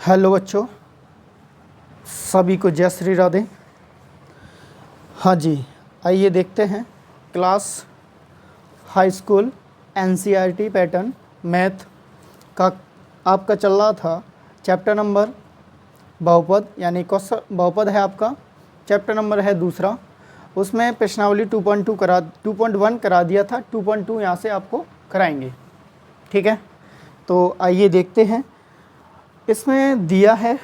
Hello बच्चों, सभी को जय श्री राधे। हाँ जी, आइए देखते हैं class high school NCERT pattern math का आपका चल रहा था। चैप्टर नंबर बहुपद यानी क्वेश्चन बहुपद है आपका, चैप्टर नंबर है दूसरा। उसमें प्रश्नावली 2.1 करा दिया था। 2.2 यहाँ से आपको कराएंगे, ठीक है। तो आइए देखते हैं। इसमें दिया है,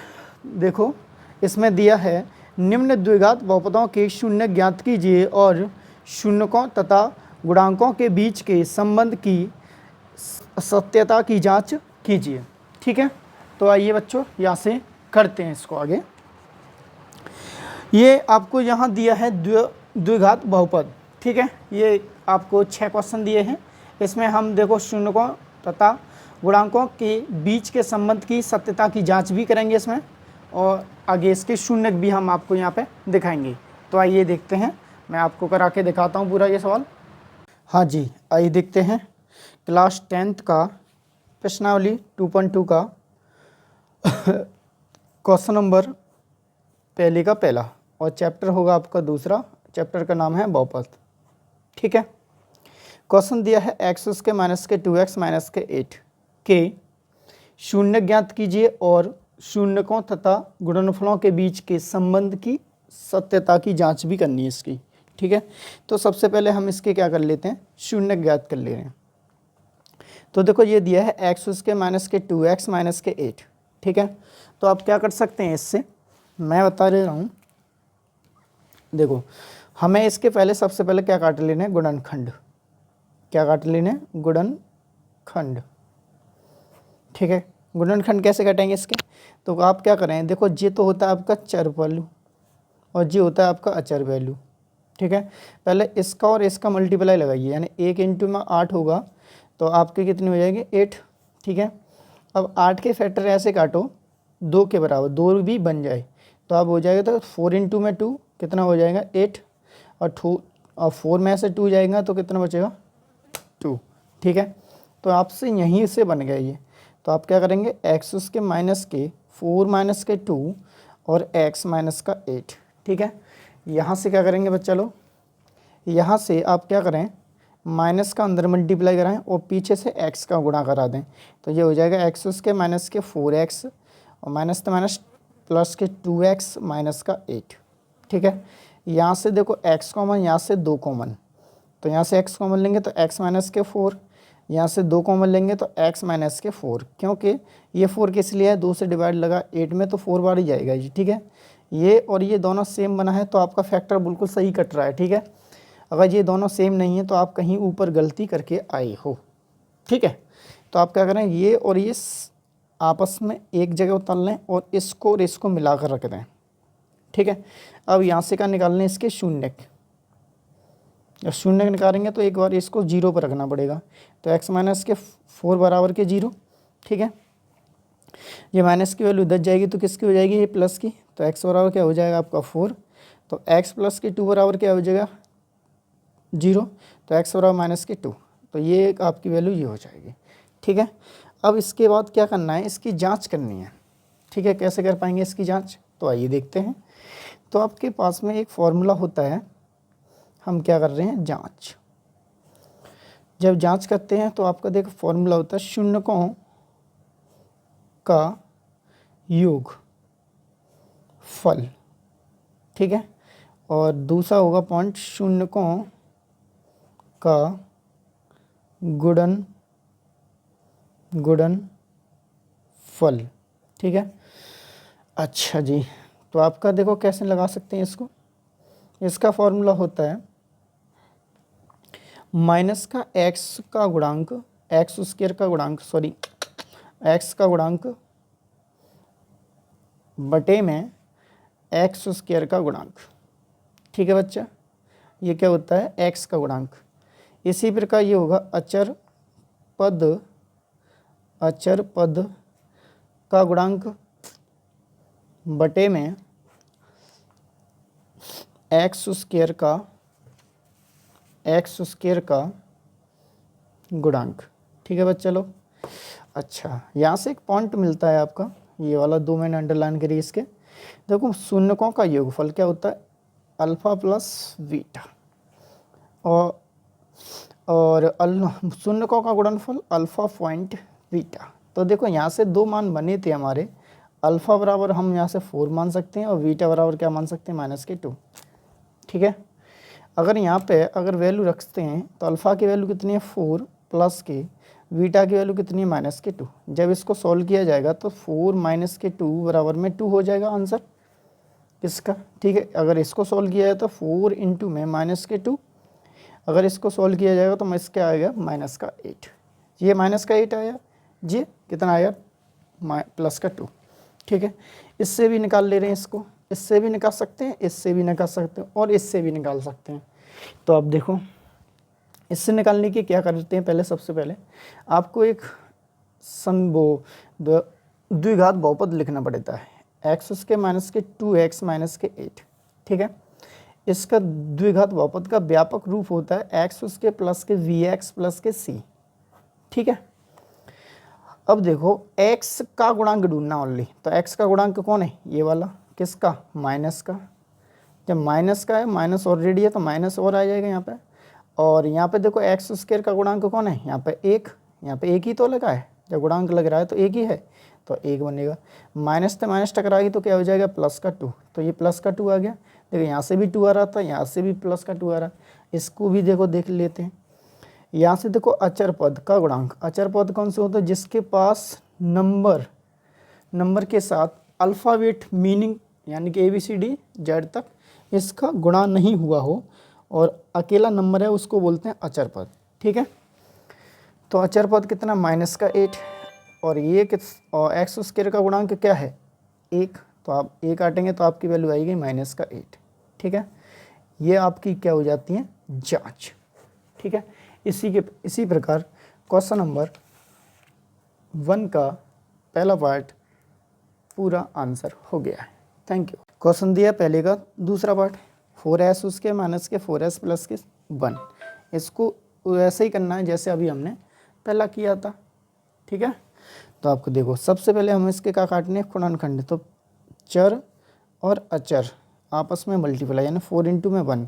देखो इसमें दिया है निम्न द्विघात बहुपदों के शून्य ज्ञात कीजिए और शून्यकों तथा गुणांकों के बीच के संबंध की सत्यता की जांच कीजिए, ठीक है। तो आइए बच्चों यहाँ से करते हैं इसको आगे। ये आपको यहाँ दिया है द्विघात बहुपद, ठीक है। ये आपको 6 क्वेश्चन दिए हैं। इसमें हम देखो शून्यकों तथा गुणांकों के बीच के संबंध की सत्यता की जांच भी करेंगे इसमें, और आगे इसके शून्यक भी हम आपको यहाँ पे दिखाएंगे। तो आइए देखते हैं, मैं आपको करा के दिखाता हूँ पूरा ये सवाल। हाँ जी, आइए देखते हैं क्लास 10th का प्रश्नावली 2.2 का क्वेश्चन नंबर पहले का पहला, और चैप्टर होगा आपका दूसरा। चैप्टर का नाम है बहुपद, ठीक है। क्वेश्चन दिया है x के माइनस के 2x माइनस के 8 के शून्य ज्ञात कीजिए और शून्यकों तथा गुणनफलों के बीच के संबंध की सत्यता की जांच भी करनी है इसकी, ठीक है। तो सबसे पहले हम इसके क्या कर लेते हैं, शून्य ज्ञात कर ले रहे हैं। तो देखो ये दिया है x के माइनस के 2x माइनस के 8, ठीक है। तो आप क्या कर सकते हैं, इससे मैं बता दे रहा हूँ। देखो हमें इसके पहले सबसे पहले क्या काट लेना है, गुणनखंड। क्या काट लेना है, गुणनखंड, ठीक है। गुणनखंड कैसे काटेंगे इसके, तो आप क्या करें, देखो ये तो होता है आपका चर वैल्यू और ये होता है आपका अचर वैल्यू, ठीक है। पहले इसका और इसका मल्टीप्लाई लगाइए, यानी 1 इंटू में 8 होगा तो आपके कितने हो जाएंगे, 8, ठीक है। अब 8 के फैक्टर ऐसे काटो 2 के बराबर, 2 भी बन जाए तो अब हो जाएगा, तो 4 इंटू में 2 कितना हो जाएगा, 8, और 4 में से 2 जाएगा तो कितना बचेगा, 2, ठीक है। तो आपसे यहीं से बन गया ये। तो आप क्या करेंगे, x के माइनस के 4 माइनस के 2 और x माइनस का 8, ठीक है। यहाँ से क्या करेंगे बच्चा लोग, यहाँ से आप क्या करें, माइनस का अंदर मल्टीप्लाई कराएं और पीछे से x का गुणा करा दें। तो ये हो जाएगा x के माइनस के 4x और माइनस तो माइनस प्लस के 2x माइनस का 8, ठीक है। यहाँ से देखो x कॉमन, यहाँ से 2 कॉमन, तो यहाँ से x कॉमन लेंगे तो x माइनस के 4, यहाँ से 2 कॉमन लेंगे तो x माइनस के 4, क्योंकि ये 4 किस लिए है, 2 से डिवाइड लगा 8 में तो 4 बार ही जाएगा जी, ठीक है। ये और ये दोनों सेम बना है तो आपका फैक्टर बिल्कुल सही कट रहा है, ठीक है। अगर ये दोनों सेम नहीं है तो आप कहीं ऊपर गलती करके आए हो, ठीक है। तो आप क्या करें, ये और ये आपस में एक जगह उतार लें और इसको मिलाकर रख दें, ठीक है। अब यहाँ से क्या निकालने, इसके शून्यक। जब शून्य निकालेंगे तो एक बार इसको 0 पर रखना पड़ेगा, तो x माइनस के 4 बराबर के 0, ठीक है। ये माइनस की वैल्यू 10 जाएगी तो किसकी हो जाएगी, ये प्लस की, तो x बराबर क्या हो जाएगा आपका 4, तो x प्लस के 2 बराबर क्या हो जाएगा 0, तो x बराबर माइनस के 2, तो ये आपकी वैल्यू ये हो जाएगी, ठीक है। अब इसके बाद क्या करना है, इसकी जाँच करनी है, ठीक है। कैसे कर पाएंगे इसकी जाँच, तो आइए देखते हैं। तो आपके पास में एक फॉर्मूला होता है, हम क्या कर रहे हैं, जांच। जब जांच करते हैं तो आपका देखो फॉर्मूला होता है शून्यकों का योग फल, ठीक है। और दूसरा होगा पॉइंट शून्यकों का गुणन फल, ठीक है। अच्छा जी, तो आपका देखो कैसे लगा सकते हैं इसको। इसका फॉर्मूला होता है माइनस का x का गुणांक, एक्स स्क्वायर का गुणांक, सॉरी x का गुणांक बटे में एक्स स्क्वायर का गुणांक, ठीक है बच्चा। ये क्या होता है, x का गुणांक। इसी प्रकार ये होगा अचर पद का गुणांक बटे में एक्स स्क्वायर का गुणांक, ठीक है बच्चा लोग। अच्छा, यहाँ से एक पॉइंट मिलता है आपका, ये वाला 2 मैंने अंडरलाइन करी इसके। देखो शून्यकों का योगफल क्या होता है, अल्फ़ा प्लस बीटा, और शून्यकों का गुणनफल अल्फ़ा पॉइंट बीटा। तो देखो यहाँ से 2 मान बने थे हमारे, अल्फ़ा बराबर हम यहाँ से 4 मान सकते हैं और बीटा बराबर क्या मान सकते हैं, -2। ठीक है, अगर यहाँ पे अगर वैल्यू रखते हैं तो अल्फ़ा की वैल्यू कितनी है 4 प्लस के, बीटा की वैल्यू कितनी है -2। जब इसको सॉल्व किया जाएगा तो 4 - 2 बराबर में 2 हो जाएगा आंसर इसका। ठीक है, अगर इसको सॉल्व किया जाए तो 4 इंटू में -2, अगर इसको सॉल्व किया जाएगा तो इसका आएगा -8। ये -8 आया, ये कितना आया +2। ठीक है, इससे भी निकाल ले रहे हैं इसको, इससे भी निकाल सकते हैं, इससे भी निकाल सकते हैं और इससे भी निकाल सकते हैं। तो अब देखो इससे निकालने की क्या करते हैं, पहले सबसे पहले आपको एक द्विघात बहुपद लिखना पड़ता है, x उसके -2x -8। ठीक है, इसका द्विघात बहुपद का व्यापक रूप होता है x उसके प्लस के vx प्लस के c। ठीक है, अब देखो x का गुणांक ढूंढना ओनली, तो x का गुणांक कौन है, ये वाला, किसका, माइनस का। जब माइनस का है, माइनस ऑलरेडी है तो माइनस और आ जाएगा यहाँ पे। और यहाँ पे देखो एक्स स्क्वायर का गुणांक कौन है, यहाँ पे 1, यहाँ पे 1 ही तो लगा है, जब गुणांक लग रहा है तो 1 ही है, तो 1 बनेगा। माइनस से माइनस टकराएगी तो क्या हो जाएगा, +2, तो ये +2 आ गया। देखो यहाँ से भी 2 आ रहा था, यहाँ से भी +2 आ रहा, इसको भी देखो देख लेते हैं। यहाँ से देखो अचर पद का गुणांक, अचर पद कौन से होता है, जिसके पास नंबर के साथ अल्फ़ाबेट मीनिंग यानी कि ABCD Z तक इसका गुणा नहीं हुआ हो और अकेला नंबर है, उसको बोलते हैं अचर पद। ठीक है, तो अचर पद कितना, -8, और ये और एक्स स्क्वायर का गुणांक क्या है, 1, तो आप 1 काटेंगे तो आपकी वैल्यू आएगी -8। ठीक है, ये आपकी क्या हो जाती है, जांच। ठीक है, इसी प्रकार क्वेश्चन नंबर 1 का पहला पार्ट पूरा आंसर हो गया है। Thank you. क्वेश्चन दिया पहले का दूसरा पार्ट, 4s उसके -4s प्लस के 1, इसको वैसे ही करना है जैसे अभी हमने पहला किया था। ठीक है, तो आपको देखो सबसे पहले हम इसके क्या काटने हैं, गुणनखंड, तो चर और अचर आपस में मल्टीप्लाई, यानी 4 इंटू में 1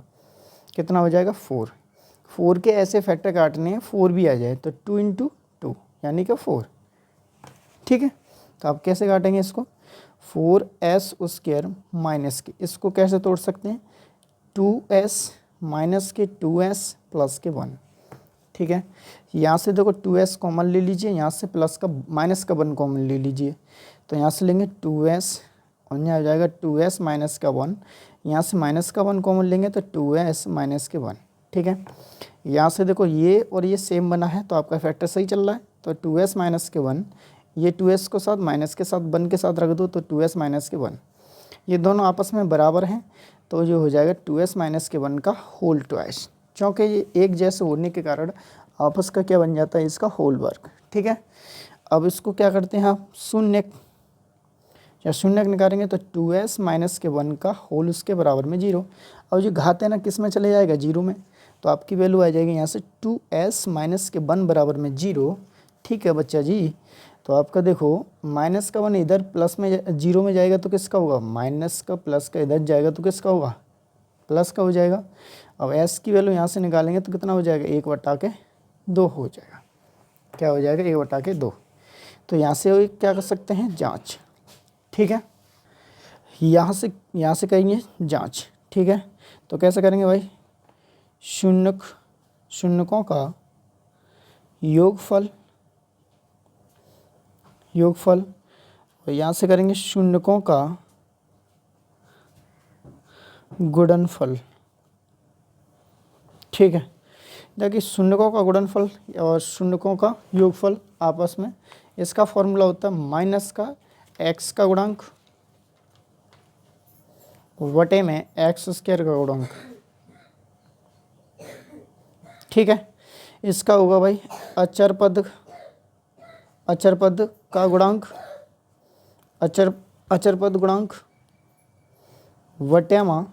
कितना हो जाएगा, 4 के ऐसे फैक्टर काटने हैं 4 भी आ जाए, तो 2 इंटू 2 यानी कि 4। ठीक है, तो आप कैसे काटेंगे इसको, 4s स्क्वायर माइनस के, इसको कैसे तोड़ सकते हैं, 2s माइनस के 2s प्लस के 1। ठीक है, यहाँ से देखो 2s कॉमन ले लीजिए, यहाँ से प्लस का माइनस का 1 कॉमन ले लीजिए, तो यहाँ से लेंगे 2s और यहाँ हो जाएगा 2s माइनस का 1, यहाँ से माइनस का 1 कॉमन लेंगे तो 2s माइनस के 1। ठीक है, यहाँ से देखो ये और ये सेम बना है तो आपका फैक्टर सही चल रहा है, तो 2s माइनस के 1, ये 2s को साथ माइनस के साथ 1 के साथ रख दो तो 2s माइनस के 1, ये दोनों आपस में बराबर हैं, तो जो हो जाएगा 2s माइनस के 1 का होल ट्वाइस, क्योंकि ये एक जैसे होने के कारण आपस का क्या बन जाता है, इसका होल वर्ग। ठीक है, अब इसको क्या करते हैं आप, शून्य निकालेंगे तो 2s माइनस के 1 का होल उसके बराबर में 0, और जो घात है ना किस में चले जाएगा, 0 में, तो आपकी वैल्यू आ जाएगी यहाँ से 2s माइनस के 1 बराबर में 0। ठीक है बच्चा जी, तो आपका देखो माइनस का 1 इधर प्लस में 0 में जाएगा तो किसका होगा, माइनस का, प्लस का इधर जाएगा तो किसका होगा, प्लस का हो जाएगा। अब s की वैल्यू यहाँ से निकालेंगे तो कितना हो जाएगा, 1/2 हो जाएगा, क्या हो जाएगा, 1/2। तो यहाँ से क्या कर सकते हैं, जांच। ठीक है, यहाँ से करेंगे जांच। ठीक है, तो कैसे करेंगे भाई, शून्यकों का योगफल और यहाँ से करेंगे शून्यकों का गुणनफल। ठीक है, देखिए शून्यकों का गुणनफल और शून्यकों का योगफल आपस में, इसका फॉर्मूला होता है माइनस का x का गुणांक वटे में x स्क्वायर का गुणांक। ठीक है, इसका होगा भाई अचर पद का गुणांक, अचर पद गुणांक वटे में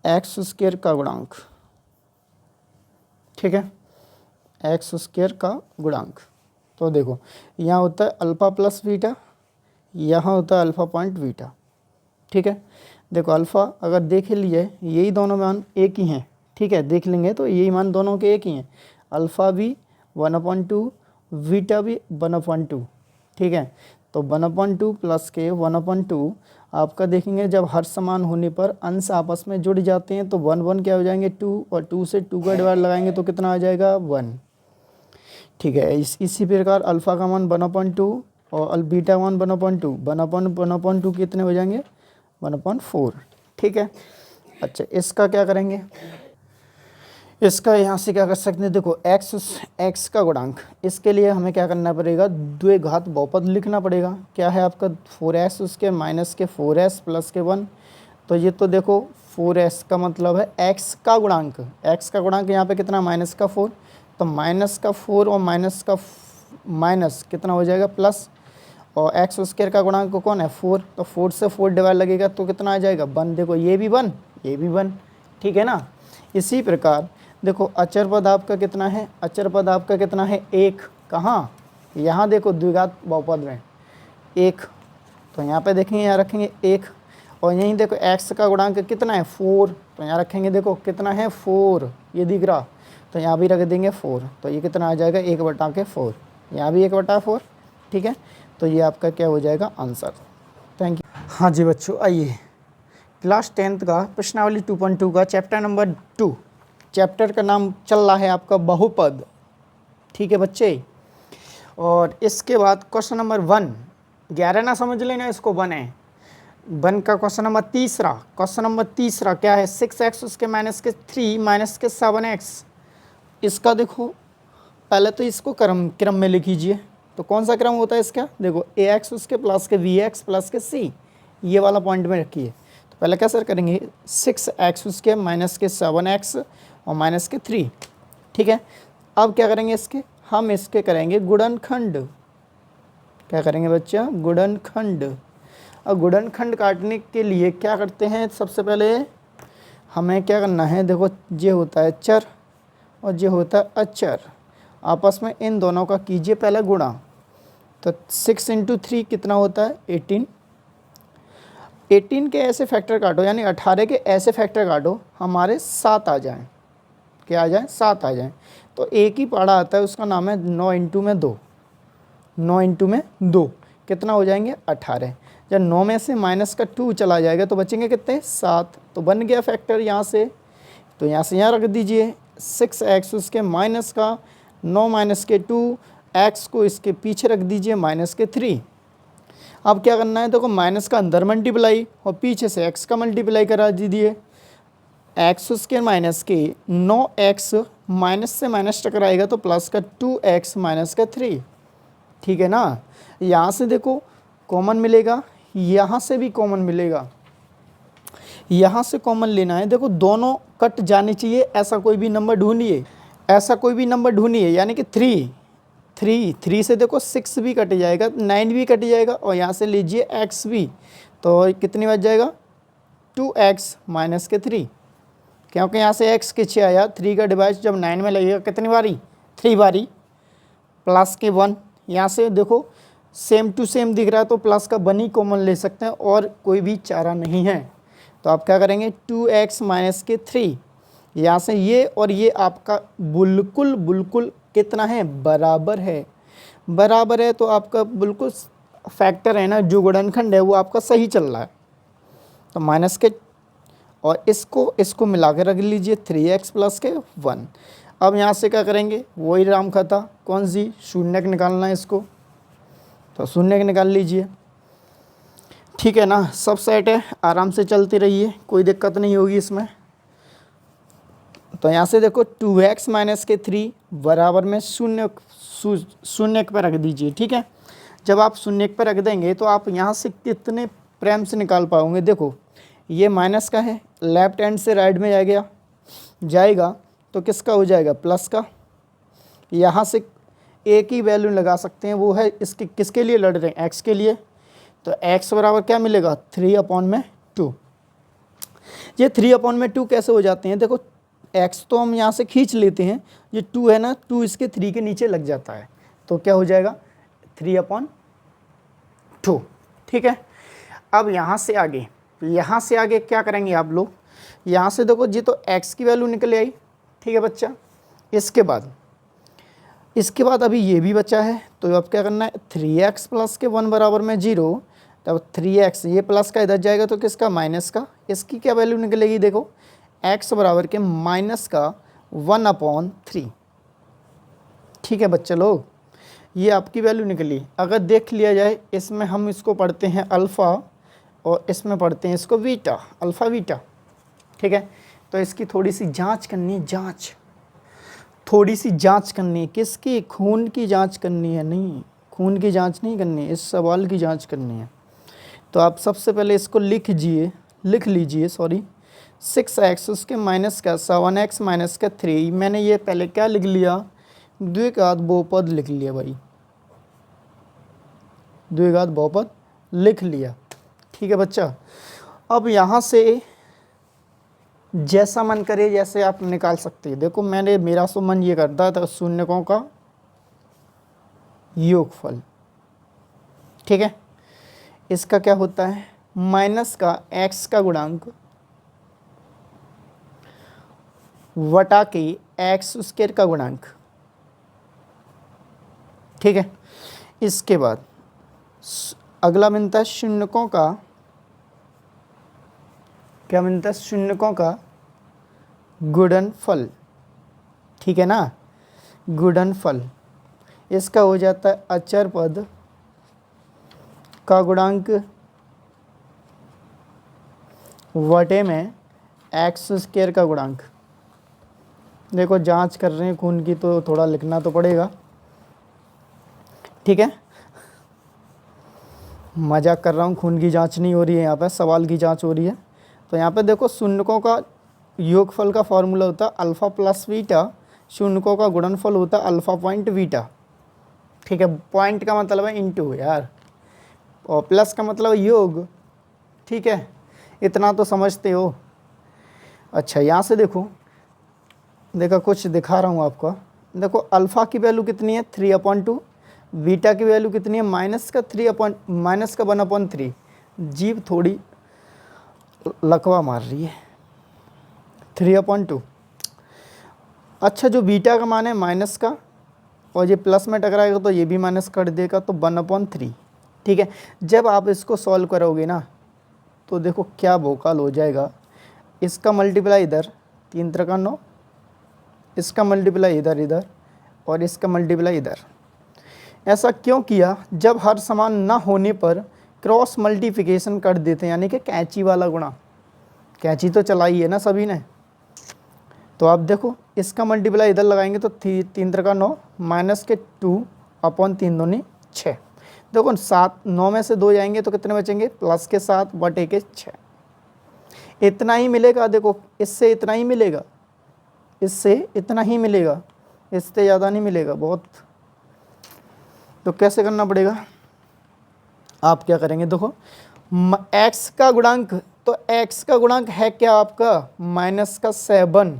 एक्स स्क्वायर का गुणांक। ठीक है, एक्स स्क्वायर का गुणांक, तो देखो यहाँ होता है अल्फ़ा प्लस बीटा, यहाँ होता है अल्फ़ा पॉइंट बीटा। ठीक है, देखो अल्फ़ा अगर देख लिए यही दोनों मान एक ही हैं, ठीक है, देख लेंगे तो यही मान दोनों के एक ही हैं, अल्फ़ा भी 1/2 बीटा भी 1/2। ठीक है, तो 1/2 प्लस के 1/2 आपका देखेंगे जब हर समान होने पर अंश आपस में जुड़ जाते हैं तो 1 1 क्या हो जाएंगे 2, और 2 से 2 का डिवाइड लगाएंगे तो कितना आ जाएगा 1। ठीक है, इसी प्रकार अल्फ़ा का मान 1/2 और बीटा मान 1/2, 1/2 कितने हो जाएंगे 1/4। ठीक है, अच्छा इसका क्या करेंगे, इसका यहाँ से क्या कर सकते हैं, देखो x का गुणांक, इसके लिए हमें क्या करना पड़ेगा, द्विघात बहुपद लिखना पड़ेगा। क्या है आपका 4s उसके माइनस के 4s प्लस के 1। तो ये तो देखो 4s का मतलब है x का गुणांक, x का गुणांक यहाँ पे कितना माइनस का 4, तो माइनस का 4 और माइनस का माइनस कितना हो जाएगा प्लस, और एक्स स्क्वायर का गुणांक कौन है 4, तो 4 से 4 डिवाइड लगेगा तो कितना आ जाएगा 1। देखो ये भी 1 ये भी 1, ठीक है ना। इसी प्रकार देखो अचर पद आपका कितना है, अचर पद आपका कितना है 1, कहाँ यहाँ देखो द्विघात बहुपद में 1, तो यहाँ पे देखेंगे यहाँ रखेंगे 1, और यहीं देखो x का गुणांक कितना है 4, तो यहाँ रखेंगे देखो कितना है 4, ये दिख रहा, तो यहाँ भी रख देंगे 4, तो ये कितना आ जाएगा 1/4, यहाँ भी 1/4। ठीक है, तो ये आपका क्या हो जाएगा आंसर। Thank you. हाँ जी बच्चों, आइए क्लास 10th का प्रश्नावली 2.2 का चैप्टर नंबर 2, चैप्टर का नाम चल रहा है आपका बहुपद। ठीक है बच्चे, और इसके बाद क्वेश्चन नंबर 1, 11 ना समझ लेना, इसको 1 है, 1 का क्वेश्चन नंबर तीसरा, क्वेश्चन नंबर तीसरा क्या है 6x उसके माइनस के 3 माइनस के 7x। इसका देखो पहले तो इसको क्रम में लिख लीजिए, तो कौन सा क्रम होता है इसका, देखो ax उसके प्लस के vx प्लस के c, ये वाला पॉइंट में रखिए। तो पहले कैसे करेंगे 6x उसके माइनस के 7x और माइनस के 3। ठीक है, अब क्या करेंगे इसके, हम इसके करेंगे गुणनखंड। क्या करेंगे बच्चा, गुणनखंड। और गुणनखंड काटने के लिए क्या करते हैं, सबसे पहले हमें क्या करना है, देखो ये होता है चर और ये होता है अचर, आपस में इन दोनों का कीजिए पहले गुणा। तो 6 × 3 कितना होता है 18, 18 के ऐसे फैक्टर काटो, यानी 18 के ऐसे फैक्टर काटो हमारे 7 आ जाएं, क्या आ जाए 7 आ जाएं। तो एक ही पढ़ा आता है, उसका नाम है 9 × 2, 9 × 2 कितना हो जाएंगे 18। जब 9 में से माइनस का 2 चला जाएगा तो बचेंगे कितने 7, तो बन गया फैक्टर यहाँ से, तो यहाँ से यहाँ रख दीजिए 6x उसके माइनस का 9 माइनस के 2, x को इसके पीछे रख दीजिए माइनस के 3। अब क्या करना है, देखो माइनस का अंदर मल्टीप्लाई और पीछे से x का मल्टीप्लाई करा दीजिए, x उसके माइनस के 9x माइनस से माइनस टकराएगा तो प्लस का 2x माइनस का 3। ठीक है ना, यहाँ से देखो कॉमन मिलेगा, यहाँ से भी कॉमन मिलेगा, यहाँ से कॉमन लेना है, देखो दोनों कट जाने चाहिए, ऐसा कोई भी नंबर ढूंढिए, ऐसा कोई भी नंबर ढूंढिए, यानी कि 3 से देखो 6 भी कट जाएगा, 9 भी कट जाएगा, और यहाँ से लीजिए x भी, तो कितनी बच जाएगा 2x माइनस के 3, क्योंकि यहाँ से x के 6 आया, 3 का डिवाइड जब 9 में लगेगा कितनी बारी 3 बारी, प्लस के 1, यहाँ से देखो सेम टू सेम दिख रहा है तो प्लस का 1 ही कॉमन ले सकते हैं और कोई भी चारा नहीं है। तो आप क्या करेंगे 2x माइनस के 3, यहाँ से ये और ये आपका बिल्कुल कितना है बराबर है, बराबर है, तो आपका बिल्कुल फैक्टर है ना, जो गुणनखंड है वो आपका सही चल रहा है। तो माइनस के और इसको मिला के रख लीजिए 3x प्लस के 1। अब यहाँ से क्या करेंगे, वही राम खाता, कौन सी शून्यक निकालना है इसको, तो शून्यक निकाल लीजिए। ठीक है ना, सब सेट है, आराम से चलती रहिए, कोई दिक्कत नहीं होगी इसमें। तो यहाँ से देखो 2x माइनस के 3 बराबर में शून्यक पर रख दीजिए। ठीक है, जब आप शून्यक पर रख देंगे तो आप यहाँ से कितने प्रेम से निकाल पाओगे, देखो ये माइनस का है, लेफ्ट हैंड से राइट में जाएगा तो किसका हो जाएगा प्लस का। यहाँ से एक ही वैल्यू लगा सकते हैं, वो है इसके किसके लिए लड़ रहे हैं x के लिए, तो x बराबर क्या मिलेगा 3/2। ये 3/2 कैसे हो जाते हैं, देखो x तो हम यहाँ से खींच लेते हैं, ये 2 है ना, 2 इसके 3 के नीचे लग जाता है, तो क्या हो जाएगा 3/2। ठीक ठीक है। अब यहाँ से आगे क्या करेंगे आप लोग, यहाँ से देखो जी तो x की वैल्यू निकल आई, ठीक है बच्चा। इसके बाद अभी ये भी बचा है, तो अब क्या करना है, 3x प्लस के 1 बराबर में 0, तब 3x ये प्लस का इधर जाएगा तो किसका, माइनस का। इसकी क्या वैल्यू निकलेगी, देखो x बराबर के माइनस का 1/3, ठीक है बच्चे लोग, ये आपकी वैल्यू निकली। अगर देख लिया जाए, इसमें हम इसको पढ़ते हैं अल्फ़ा और इसमें पढ़ते हैं इसको बीटा, अल्फ़ा बीटा, ठीक है। तो इसकी थोड़ी सी जांच करनी है, किसकी, खून की जांच करनी है, नहीं खून की जांच नहीं करनी है, इस सवाल की जांच करनी है। तो आप सबसे पहले इसको लिख लीजिए 6x उसके माइनस का 7x माइनस का 3, मैंने ये पहले क्या लिख लिया, द्विघात बहुपद लिख लिया भाई, द्विघात बहुपद लिख लिया, ठीक है बच्चा। अब यहाँ से जैसा मन करे जैसे आप निकाल सकते हैं। देखो मेरा सो मन ये करता था शून्यकों का योगफल, ठीक है। इसका क्या होता है, माइनस का x का गुणांक वटा के x स्क्वायर का गुणांक, ठीक है। इसके बाद अगला मिलता है शून्यकों का, क्या मिलता है, शून्यकों का गुणनफल, ठीक है ना, गुणनफल। इसका हो जाता है अचर पद का गुणांक वटे में x स्क्वायर का गुणांक। देखो जांच कर रहे हैं खून की तो थोड़ा लिखना तो पड़ेगा, ठीक है। मजाक कर रहा हूँ, खून की जांच नहीं हो रही है, यहाँ पे सवाल की जांच हो रही है। तो यहाँ पे देखो शून्यकों का योगफल का फॉर्मूला होता है अल्फ़ा प्लस बीटा, शून्यकों का गुणनफल होता है अल्फ़ा पॉइंट बीटा, ठीक है। पॉइंट का मतलब है इंटू यार, और प्लस का मतलब योग, ठीक है, इतना तो समझते हो। अच्छा यहाँ से देखो कुछ दिखा रहा हूँ आपको। देखो अल्फ़ा की वैल्यू कितनी है, 3/2, बीटा की वैल्यू कितनी है, माइनस का 1/3। जीभ थोड़ी लकवा मार रही है, 3/2। अच्छा जो बीटा का मान है माइनस का, और ये प्लस में टकराएगा तो ये भी माइनस कर देगा, तो 1/3, ठीक है। जब आप इसको सॉल्व करोगे ना तो देखो क्या भोकाल हो जाएगा। इसका मल्टीप्लाई इधर, 3 त्रिका 9, इसका मल्टीप्लाई इधर और इसका मल्टीप्लाई इधर। ऐसा क्यों किया, जब हर समान ना होने पर क्रॉस मल्टीप्लिकेशन कर देते हैं, यानी कि कैंची वाला गुणा। कैंची तो चलाई है ना सभी ने, तो आप देखो इसका मल्टीप्लाई इधर लगाएंगे तो 3 त्रिका 9 माइनस के 2/3 दूनी 6। देखो 9 में से 2 जाएंगे तो कितने बचेंगे, प्लस के 7 बटे के 6। इतना ही मिलेगा, देखो इससे इतना ही मिलेगा, इससे इतना ही मिलेगा, इससे ज़्यादा नहीं मिलेगा बहुत। तो कैसे करना पड़ेगा, आप क्या करेंगे, देखो x का गुणांक, तो x का गुणांक है क्या आपका, माइनस का 7,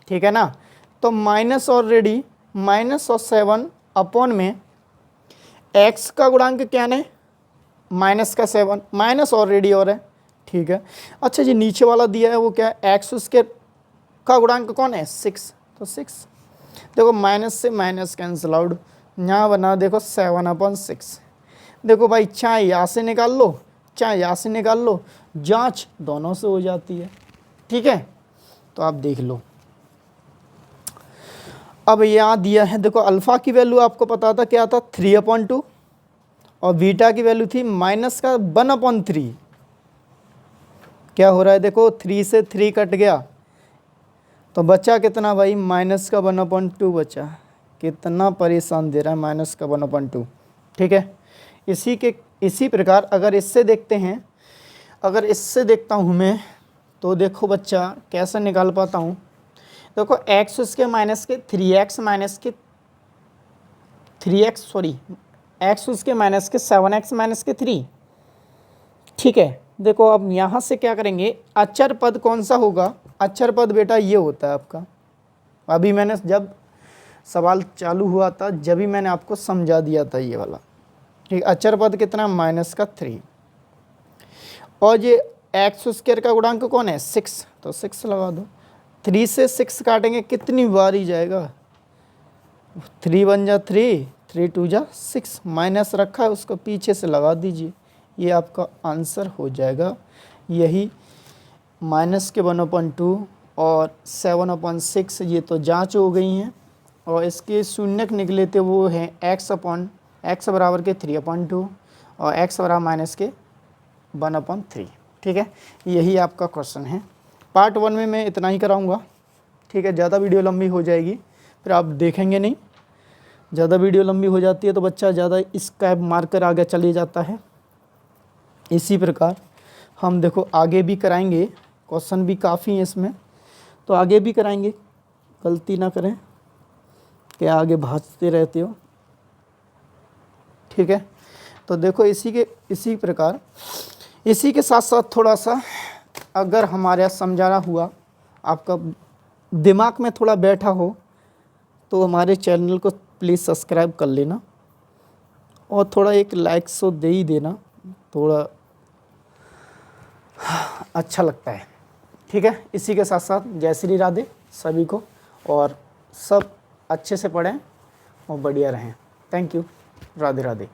ठीक है ना। तो माइनस ऑलरेडी माइनस और 7 अपॉन में x का गुणांक क्या है, माइनस का 7, माइनस ऑलरेडी और है, ठीक है। अच्छा जी नीचे वाला दिया है वो क्या है, x स्क्वायर का गुणांक कौन है, 6, तो 6। देखो माइनस से माइनस कैंसिल आउट, यहाँ बना देखो 7/6। देखो भाई चाहे यहाँ से निकाल लो चाहे यहाँ से निकाल लो, जांच दोनों से हो जाती है, ठीक है। तो आप देख लो, अब यहाँ दिया है, देखो अल्फ़ा की वैल्यू आपको पता था क्या था, 3/2, और बीटा की वैल्यू थी माइनस का 1/3। क्या हो रहा है, देखो 3 से 3 कट गया तो बचा कितना भाई, माइनस का 1/2 बचा। कितना परेशान दे रहा है माइनस का 1/2, ठीक है। इसी प्रकार अगर इससे देखते हैं, अगर इससे देखता हूँ मैं, तो देखो बच्चा कैसे निकाल पाता हूँ। देखो x उसके माइनस के 3x माइनस के 3x सॉरी x उसके माइनस के 7x माइनस के 3, ठीक है। देखो अब यहाँ से क्या करेंगे, अचर पद कौन सा होगा, अचर पद बेटा ये होता है आपका। अभी मैंने जब सवाल चालू हुआ था जब भी मैंने आपको समझा दिया था ये वाला, ठीक। अचर पद कितना, माइनस का 3, और ये एक्स स्क्वायर का गुणांक कौन है 6, तो 6 लगा दो। 3 से 6 काटेंगे कितनी बार ही जाएगा, 3 1 जा 3, 3 2 जा 6, माइनस रखा है उसको पीछे से लगा दीजिए, ये आपका आंसर हो जाएगा। यही माइनस के 1/2 और 7/6 ये तो जांच हो गई हैं, और इसके शून्यक निकले थे वो हैं x बराबर के 3/2 और x बराबर माइनस के 1/3। ठीक है, यही आपका क्वेश्चन है। पार्ट 1 में मैं इतना ही कराऊंगा। ठीक है, ज़्यादा वीडियो लंबी हो जाएगी फिर आप देखेंगे नहीं, ज़्यादा वीडियो लंबी हो जाती है तो बच्चा ज़्यादा इसका मार्कर आगे चले जाता है। इसी प्रकार हम देखो आगे भी कराएंगे, क्वेश्चन भी काफ़ी हैं इसमें, तो आगे भी कराएंगे, गलती ना करें कि आगे भागते रहते हो। ठीक है, तो देखो इसी प्रकार इसी के साथ साथ थोड़ा सा अगर हमारा समझाना हुआ, आपका दिमाग में थोड़ा बैठा हो, तो हमारे चैनल को प्लीज़ सब्सक्राइब कर लेना और थोड़ा एक लाइक सो दे ही देना, थोड़ा अच्छा लगता है। ठीक है, इसी के साथ साथ जय श्री राधे सभी को, और सब अच्छे से पढ़ें और बढ़िया रहें। Thank you, Radhe Radhe.